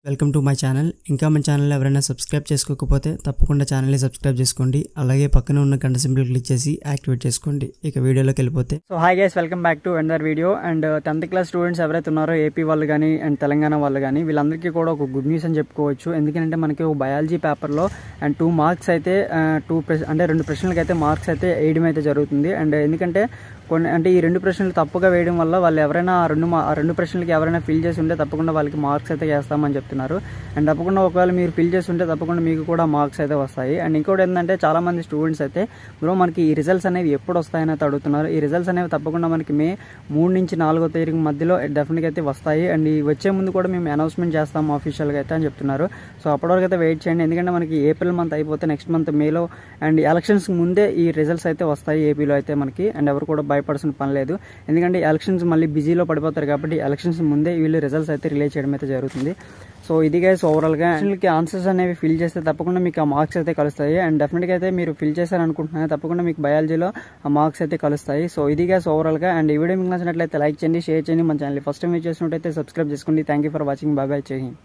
Welcome to my channel. ఇంకా మన channel ఎవరైనా సబ్స్క్రైబ్ చేసుకోకపోతే తప్పకుండా ఛానల్ని సబ్స్క్రైబ్ చేసుకోండి. అలాగే పక్కన ఉన్న గంట సింబల్ క్లిక్ చేసి యాక్టివేట్ చేసుకోండి. ఇక వీడియోలోకి వెళ్ళిపోతే hi guys, welcome back to another video. And 10th class students ఎవరైతే ఉన్నారో ఏపీ వాళ్ళు కానీ అండ్ తెలంగాణ వాళ్ళు కానీ వీళ్ళందరికీ కూడా ఒక గుడ్ న్యూస్ అని చెప్పుకోవచ్చు. ఎందుకంటే మనకి ఒక బయాలజీ పేపర్లో అండ్ 2 మార్క్స్ అయితే అంటే 2 ప్రశ్నలకి అయితే మార్క్స్ అయితే వేయడం అయితే జరుగుతుంది. అండ్ ఎందుకంటే అంటే ఈ 2 ప్రశ్నలు తప్పుగా వేయడం వల్ల వాళ్ళు ఎవరైనా ఆ రెండు ప్రశ్నలకి ఎవరైనా ఫిల్ చేసి ఉంటే తప్పకుండా వాళ్ళకి మార్క్స్ అయితే వేస్తామని చెప్తున్నారు. అండ్ తప్పకుండా ఒకవేళ మీరు ఫిల్ చేసి ఉంటే తప్పకుండా మీకు కూడా మార్క్స్ అయితే వస్తాయి. అండ్ ఇంకోటి ఏంటంటే చాలా మంది స్టూడెంట్స్ అయితే బ్రో మనకి ఈ రిజల్ట్స్ అనేవి ఎప్పుడు వస్తాయని అయితే అడుగుతున్నారు. ఈ రిజల్ట్స్ అనేవి తప్పకుండా మనకి మే 3 నుంచి 4వ తేదీ మధ్యలో డెఫినెట్గా అయితే వస్తాయి. అండ్ ఈ వచ్చే ముందు కూడా మేము అనౌన్స్మెంట్ చేస్తాము ఆఫీషియల్గా అయితే అని చెప్తున్నారు. సో అప్పటివరకు అయితే వెయిట్ చేయండి. ఎందుకంటే మనకి ఏప్రిల్ మంత్ అయిపోతే నెక్స్ట్ మంత్ మేలో అండ్ ఎలక్షన్స్ ముందే ఈ రిజల్ట్స్ అయితే వస్తాయి ఏపీలో అయితే మనకి. అండ్ ఎవరు కూడా భయపడాల్సిన పని లేదు. ఎందుకంటే ఎలక్షన్స్ మళ్ళీ బిజీలో పడిపోతారు కాబట్టి ఎలక్షన్స్ ముందే వీళ్ళు రిజల్ట్స్ అయితే రిలీజ్ చేయడం అయితే జరుగుతుంది. సో ఇది గైస్ ఓవరాల్గా ఆన్సర్స్ అనేవి ఫిల్ చేస్తే తప్పకుండా మీకు ఆ మార్క్స్ అయితే కలుస్తాయి. అండ్ డెఫినెట్గా అయితే మీరు ఫిల్ చేశారనుకుంటున్నాను తప్పకుండా మీకు బయాలజీలో ఆ మార్క్స్ అయితే కలుస్తాయి. సో ఇది గైస్ ఓవరాల్గా. అండ్ ఈ వీడియో మీకు నచ్చినట్లయితే లైక్ చేయండి, షేర్ చేయండి. మన ఛానల్ ఫస్ట్ టైం చేసినట్టయితే సబ్స్క్రైబ్ చేసుకోండి. Thank you for watching. Bye bye. జై హింద్.